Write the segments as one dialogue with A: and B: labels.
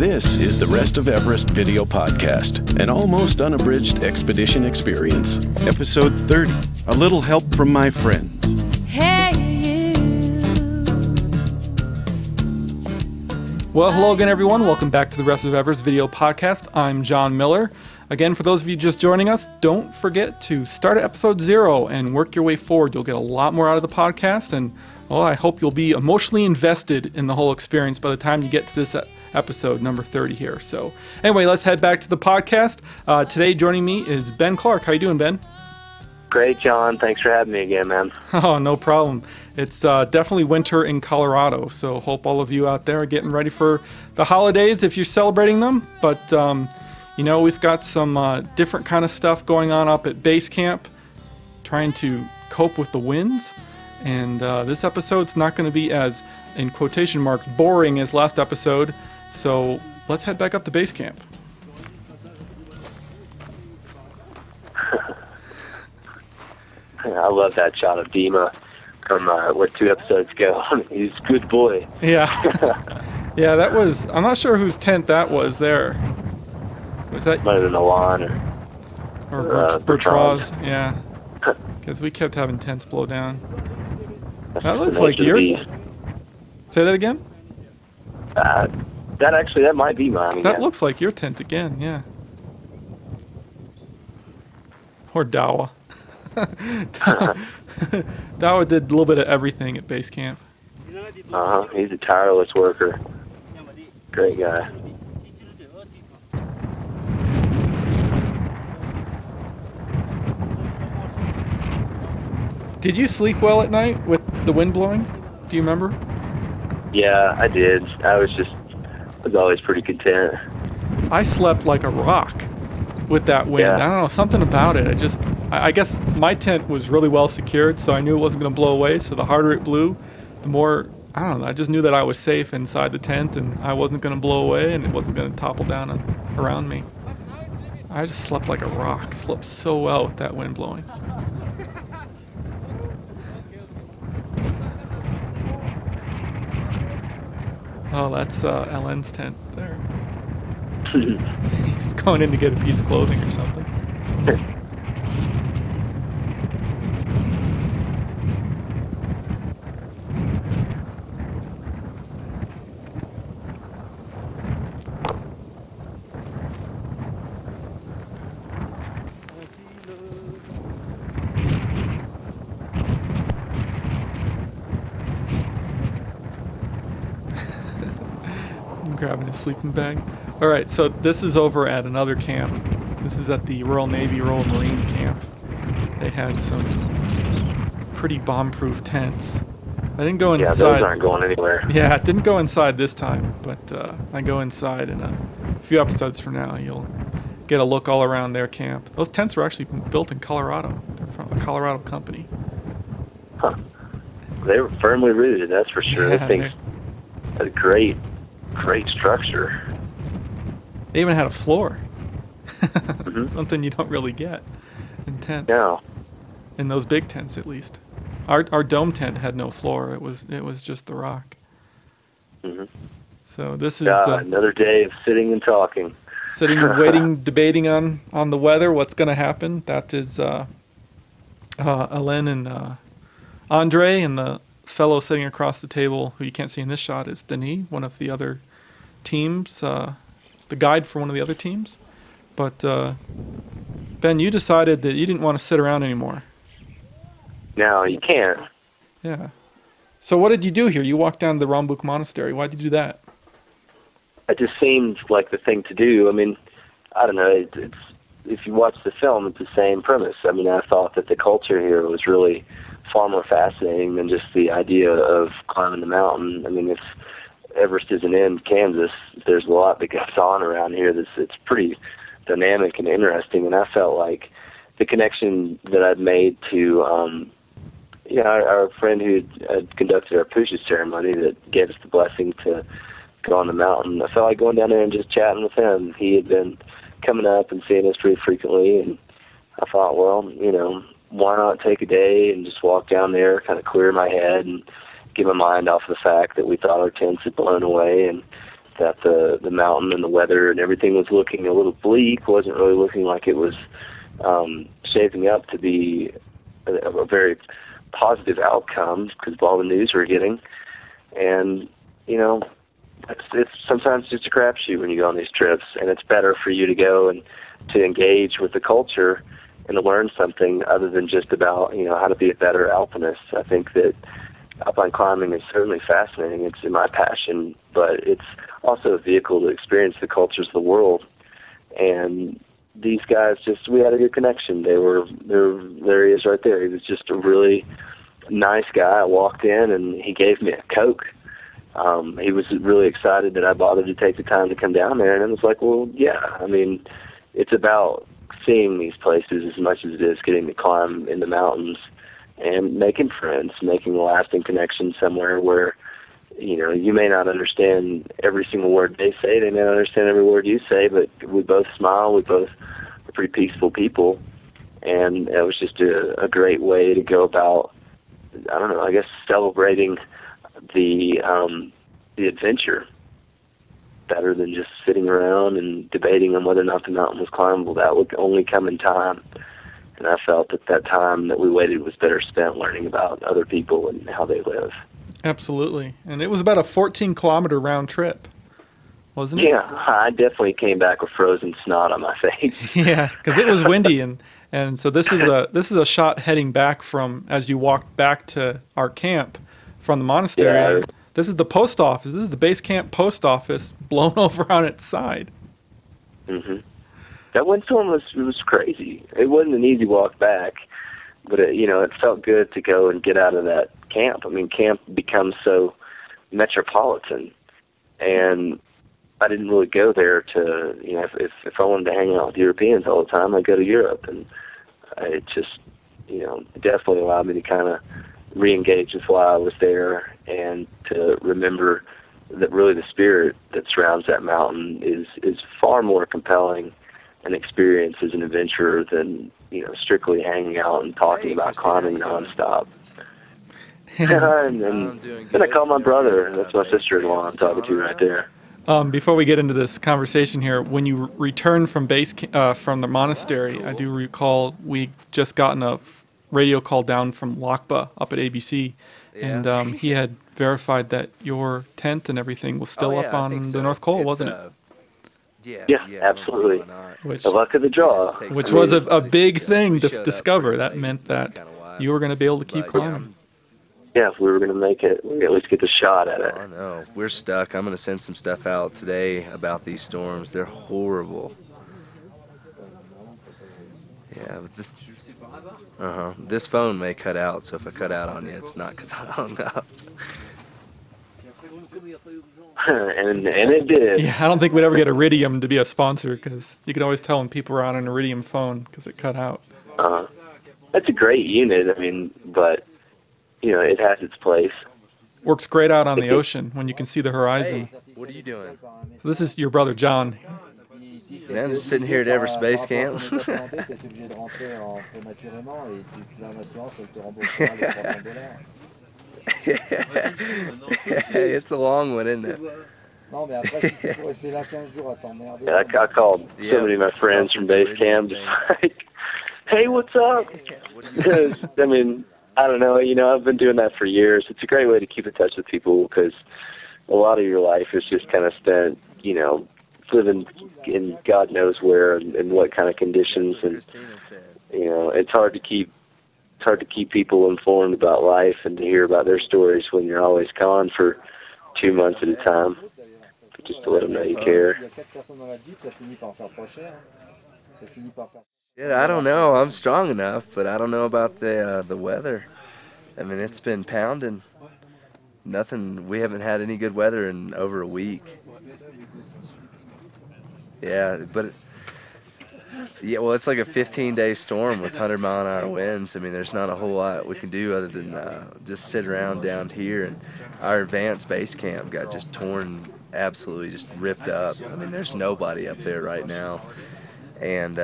A: This is the Rest of Everest video podcast, an almost unabridged expedition experience. Episode 30, A Little Help from My Friends.
B: Well, hello again, everyone. Welcome back to the Rest of Everest video podcast. I'm John Miller. Again, for those of you just joining us, don't forget to start at episode 0 and work your way forward. You'll get a lot more out of the podcast, and well, I hope you'll be emotionally invested in the whole experience by the time you get to this episode, number 30 here. So anyway, let's head back to the podcast. Today joining me is Ben Clark. How you doing, Ben?
C: Great, John. Thanks for having me again, man.
B: Oh, no problem. It's definitely winter in Colorado, so hope all of you out there are getting ready for the holidays if you're celebrating them. But, you know, we've got some different kind of stuff going on up at base camp, trying to cope with the winds. And this episode's not going to be as, in quotation marks, boring as last episode. So let's head back up to base camp.
C: I love that shot of Dima from 2 episodes ago. He's a good boy.
B: Yeah. Yeah, that was, I'm not sure whose tent that was there. Was that?
C: Might have been Alon
B: or Bertrand's, yeah. Because we kept having tents blow down. That looks like your... Say that again?
C: That might be mine.
B: That looks like your tent again, yeah. Or Dawa. Dawa did a little bit of everything at base camp.
C: He's a tireless worker. Great guy.
B: Did you sleep well at night with the wind blowing? Do you remember? Yeah,
C: I did. I was always pretty content.
B: I slept like a rock with that wind.
C: Yeah.
B: I don't know, something about it. I guess my tent was really well secured, so I knew it wasn't going to blow away. So the harder it blew, the more, I don't know, I just knew that I was safe inside the tent and I wasn't going to blow away and it wasn't going to topple down around me. I just slept like a rock. Slept so well with that wind blowing. Oh, that's Ellen's tent there. He's going in to get a piece of clothing or something. Grabbing his sleeping bag. All right, so this is over at another camp. This is at the Royal Navy Royal Marine camp. They had some pretty bomb-proof tents. I didn't go inside.
C: Yeah, those aren't going anywhere.
B: Yeah, it didn't go inside this time, but I go inside in a few episodes from now. You'll get a look all around their camp. Those tents were actually built in Colorado. They're from a Colorado company.
C: Huh. They were firmly rooted, that's for sure.
B: Yeah,
C: that thing's a great structure.
B: They even had a floor.
C: Mm-hmm.
B: Something you don't really get in tents.
C: No.
B: In those big tents, at least. Our dome tent had no floor. It was just the rock.
C: Mm-hmm.
B: So this is
C: another day of sitting and talking.
B: Sitting and waiting, debating on the weather, what's going to happen. That is Alain and Andre, and the fellow sitting across the table, who you can't see in this shot, is Denis, one of the other teams, the guide for one of the other teams. But Ben, you decided that you didn't want to sit around anymore.
C: No, you can't.
B: Yeah. So what did you do here? You walked down to the Rhonbuk Monastery. Why did you do that?
C: It just seemed like the thing to do. I mean, I don't know. It's if you watch the film, it's the same premise. I mean, I thought that the culture here was really far more fascinating than just the idea of climbing the mountain. I mean, if Everest isn't in Kansas, there's a lot that goes on around here it's pretty dynamic and interesting. And I felt like the connection that I'd made to our friend who had conducted our Puja ceremony that gave us the blessing to go on the mountain. I felt like going down there and just chatting with him. He had been coming up and seeing us pretty frequently, and I thought, well, you know, why not take a day and just walk down there, kind of clear my head and get my mind off of the fact that we thought our tents had blown away and that the mountain and the weather and everything was looking a little bleak, wasn't really looking like it was shaping up to be a very positive outcome because of all the news we're getting. And, you know, it's sometimes just a crapshoot when you go on these trips, and it's better for you to go and to engage with the culture and to learn something other than just about, you know, how to be a better alpinist. I think that alpine climbing is certainly fascinating. It's my passion, but it's also a vehicle to experience the cultures of the world. And these guys we had a good connection. There he is right there. He was just a really nice guy. I walked in and he gave me a Coke. He was really excited that I bothered to take the time to come down there, and I was like, well, yeah, I mean, it's about seeing these places as much as it is getting to climb in the mountains and making friends, making a lasting connection somewhere where, you know, you may not understand every single word they say, they may not understand every word you say, but we both smile, we both are pretty peaceful people, and it was just a great way to go about, I don't know, I guess celebrating the adventure better than just sitting around and debating on whether or not the mountain was climbable. That would only come in time. And I felt that time that we waited was better spent learning about other people and how they live.
B: Absolutely. And it was about a 14-kilometer round trip, wasn't it?
C: Yeah, I definitely came back with frozen snot on my face.
B: Yeah, because it was windy, and so this is a shot heading back from, as you walk back to our camp from the monastery.
C: Yeah.
B: This is the post office. This is the base camp post office blown over on its side.
C: Mm-hmm. That windstorm was crazy. It wasn't an easy walk back, but it felt good to go and get out of that camp. I mean, camp becomes so metropolitan, and I didn't really go there to, if I wanted to hang out with Europeans all the time, I'd go to Europe, and it just, definitely allowed me to kind of re-engage with why I was there and to remember that really the spirit that surrounds that mountain is far more compelling an experience as an adventurer than, strictly hanging out and talking about climbing nonstop. and then I called my brother, and that's my sister-in-law I'm talking to right there.
B: Before we get into this conversation here, when you returned from from the monastery, I do recall we just gotten a radio call down from Lakba up at ABC, and he had verified that your tent and everything was still up on the North Col, wasn't it?
C: Yeah, absolutely. The luck of the draw.
B: Which was a big thing to discover. That meant that you were going to be able to keep climbing.
C: Yeah, if we were going to make it, we at least get the shot at it.
D: I know. We're stuck. I'm going to send some stuff out today about these storms. They're horrible. Yeah, but this phone may cut out, so if I cut out on you, it's not because I hung up.
C: and it did.
B: Yeah, I don't think we'd ever get Iridium to be a sponsor because you could always tell when people were on an Iridium phone because it cut out.
C: That's a great unit, I mean, but, it has its place.
B: Works great out on the ocean when you can see the horizon.
D: Hey, what are you doing?
B: So this is your brother John.
D: Man, I'm just sitting here at Everest Base Camp. It's a long one, isn't it?
C: Yeah, I called so many of my friends from base camp, just like, hey, what's up? Because, I mean, I don't know, I've been doing that for years. It's a great way to keep in touch with people because a lot of your life is just kind of spent, living in God knows where and what kind of conditions, and it's hard to keep people informed about life and to hear about their stories when you're always gone for 2 months at a time. But just to let them know you care.
D: Yeah, I don't know. I'm strong enough, but I don't know about the weather. I mean, it's been pounding. Nothing. We haven't had any good weather in over a week. Yeah, but well, it's like a 15-day storm with 100-mile-an-hour winds. I mean, there's not a whole lot we can do other than just sit around down here. And our advanced base camp got just torn, absolutely just ripped up. I mean, there's nobody up there right now, and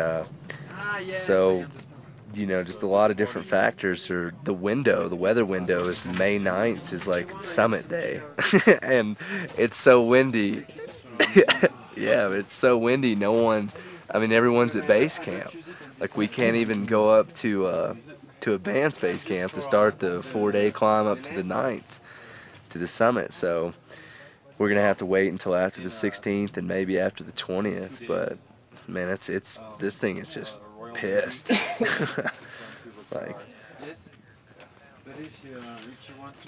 D: so just a lot of different factors. Or the weather window is May 9th is like summit day, and it's so windy. Yeah, it's so windy. Everyone's at base camp. Like, we can't even go up to advanced base camp to start the 4-day climb up to the 9th, to the summit. So we're gonna have to wait until after the 16th and maybe after the 20th. But man, this thing is just pissed. Like,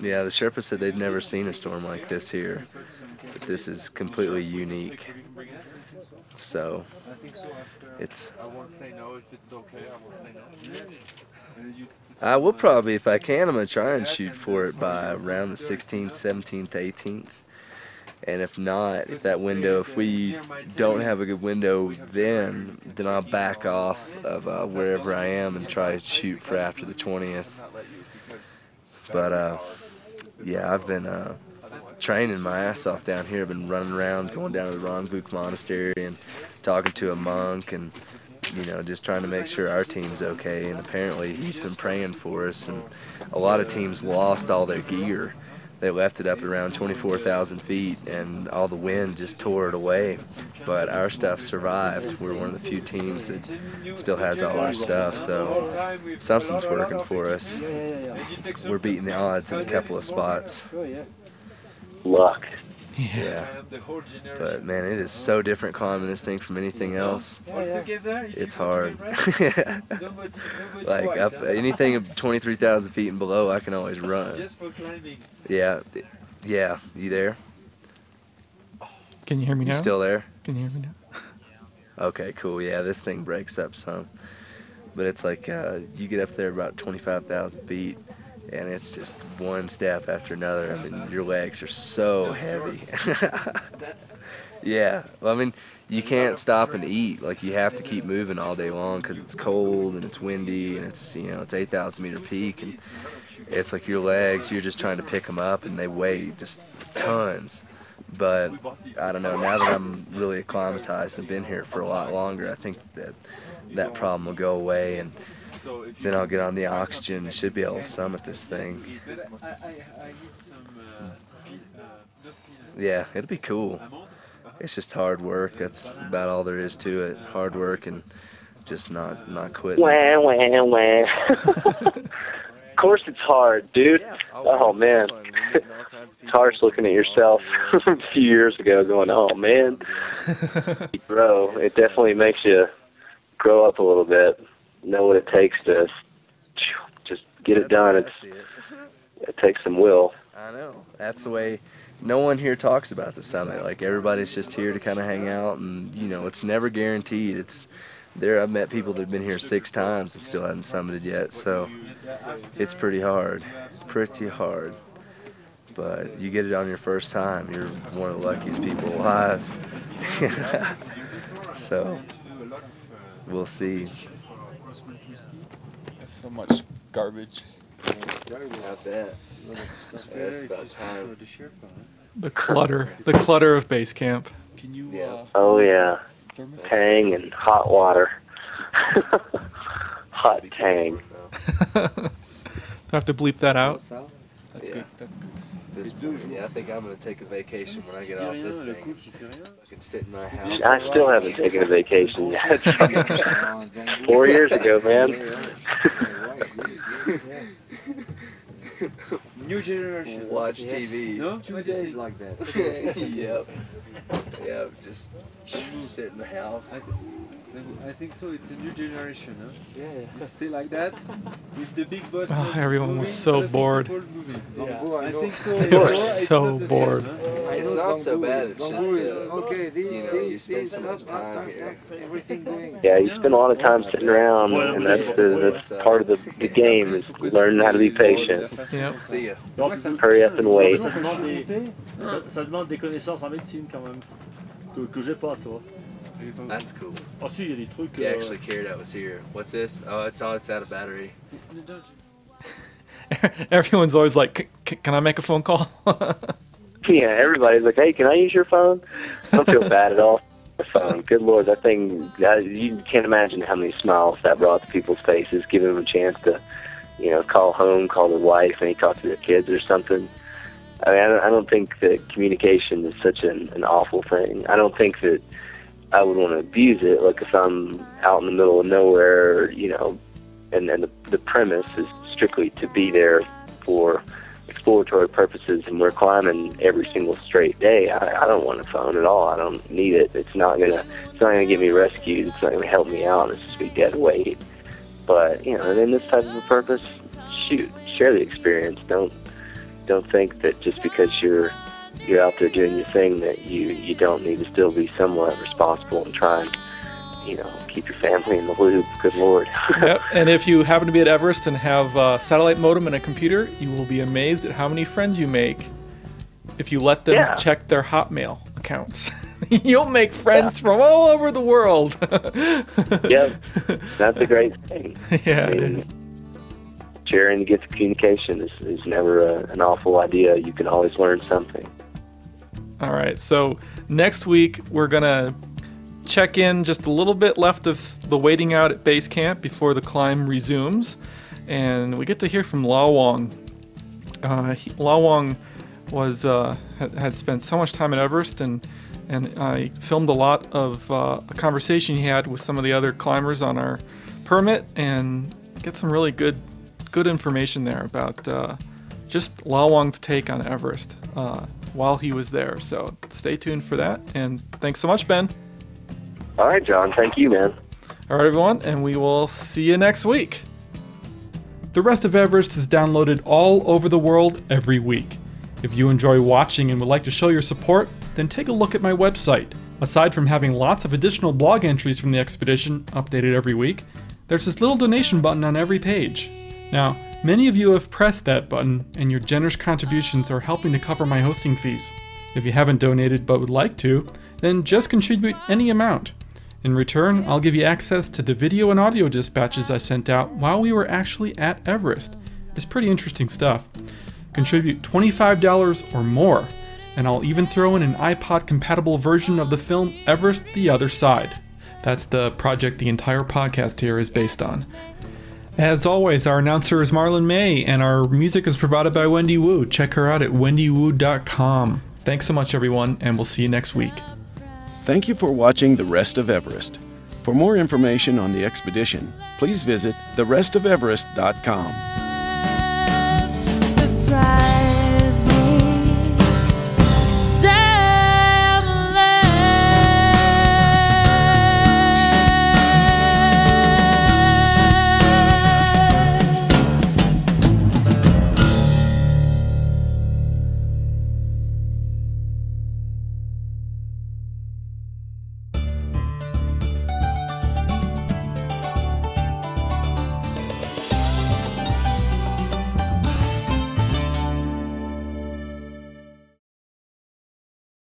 D: yeah, the Sherpa said they've never seen a storm like this here, but this is completely unique. So I will probably, if I can, I'm gonna try and shoot for it by around the 16th, 17th, 18th. And if not, if we don't have a good window, then I'll back off of wherever I am and try to shoot for after the 20th. But yeah, I've been training my ass off down here. I've been running around, going down to the Rhonbuk Monastery and talking to a monk, and just trying to make sure our team's okay. And apparently he's been praying for us. And a lot of teams lost all their gear. They left it up at around 24,000 feet, and all the wind just tore it away. But our stuff survived. We're one of the few teams that still has all our stuff, so something's working for us. We're beating the odds in a couple of spots.
C: Luck.
D: Yeah. But man, it is so different climbing this thing from anything else. It's hard. Like, anything of 23,000 feet and below, I can always run. Yeah. Yeah. You there?
B: Can you hear me now?
D: You still there?
B: Can you hear me now?
D: Okay, cool. Yeah, this thing breaks up some. But it's like, you get up there about 25,000 feet, and it's just one step after another. I mean, your legs are so heavy. Yeah. Well, I mean, you can't stop and eat. Like, you have to keep moving all day long because it's cold and it's windy, and it's 8,000 meter peak, and it's like your legs, you're just trying to pick them up, and they weigh just tons. But I don't know, now that I'm really acclimatized and been here for a lot longer, I think that problem will go away, and then I'll get on the oxygen and should be able to summit this thing. Yeah, it'll be cool. It's just hard work. That's about all there is to it. Hard work and just not quitting.
C: Wah, wah, wah. Of course it's hard, dude. Oh, man. It's harsh looking at yourself a few years ago going, oh, man. You grow. It definitely makes you grow up a little bit. Know what it takes to just get it done. It takes some will.
D: I know. That's the way. No one here talks about the summit. Like, everybody's just here to kind of hang out, and it's never guaranteed. I've met people that have been here 6 times and still haven't summited yet. So it's pretty hard. But you get it on your first time, you're one of the luckiest people alive. So we'll see.
B: So much garbage.
D: I bet. That's about time.
B: The clutter of base camp.
C: Oh, yeah. Tang and hot water. Hot Tang.
B: Do I have to bleep that out?
D: That's good. Yeah, I think I'm going to take a vacation when I get off this thing. I can sit in my house.
C: I still haven't taken a vacation yet. 4 years ago, man.
E: New generation.
D: Watch TV.
E: No? 2 days like that.
D: Yep, just sit in the house.
E: I think so. It's a new generation, huh? Yeah. It's still like that. With the big boss.
B: Everyone was so bored.
E: I think so.
B: They were so bored.
D: It's not so bad. It's just you spend so much time here.
E: Everything going.
C: Yeah, you spend a lot of time sitting around, and that's part of the game is learning how to be patient.
B: Yep.
D: See ya.
C: Hurry up and wait.
F: Ça demande des connaissances en médecine quand même que j'ai pas, toi.
D: That's cool.
F: Ah si, il y a des trucs.
D: He actually cared I was here. What's this? Oh, it's out of battery.
B: Everyone's always like, can I make a phone call?
C: Yeah, everybody's like, hey, can I use your phone? I don't feel bad at all. The phone. Good Lord, that thing, you can't imagine how many smiles that brought to people's faces, giving them a chance to, call home, call their wife, and talk to their kids or something. I mean, I don't think that communication is such an awful thing. I don't think that I would want to abuse it. Like if I'm out in the middle of nowhere, you know, and then the premise is strictly to be there for exploratory purposes, and we're climbing every single straight day. I don't want a phone at all. I don't need it. It's not gonna get me rescued. It's not gonna help me out. It's just be dead weight. But you know, and in this type of a purpose, shoot, share the experience. Don't think that just because you're out there doing your thing that you don't need to still be somewhat responsible and try and, you know, keep your family in the loop. Good Lord.
B: Yep. And if you happen to be at Everest and have a satellite modem and a computer, you will be amazed at how many friends you make if you let them check their Hotmail accounts. You'll make friends from all over the world.
C: Yep. That's a great thing.
B: Yeah.
C: I mean, sharing the gift of communication is never an awful idea. You can always learn something.
B: All right. So next week, we're going to check in just a little bit left of the waiting out at base camp before the climb resumes. And we get to hear from Lawang. Lawang had spent so much time at Everest, and I filmed a lot of a conversation he had with some of the other climbers on our permit, and get some really good information there about just Lawang's take on Everest while he was there. So stay tuned for that, and thanks so much, Ben.
C: All right, John. Thank you, man.
B: All right, everyone, and we will see you next week. The Rest of Everest is downloaded all over the world every week. If you enjoy watching and would like to show your support, then take a look at my website. Aside from having lots of additional blog entries from the expedition updated every week, there's this little donation button on every page. Now, many of you have pressed that button, and your generous contributions are helping to cover my hosting fees. If you haven't donated but would like to, then just contribute any amount. In return, I'll give you access to the video and audio dispatches I sent out while we were actually at Everest. It's pretty interesting stuff. Contribute $25 or more, and I'll even throw in an iPod-compatible version of the film Everest: The Other Side. That's the project the entire podcast here is based on. As always, our announcer is Marlon May, and our music is provided by Wendy Wu. Check her out at wendywu.com. Thanks so much, everyone, and we'll see you next week.
A: Thank you for watching The Rest of Everest. For more information on the expedition, please visit therestofeverest.com.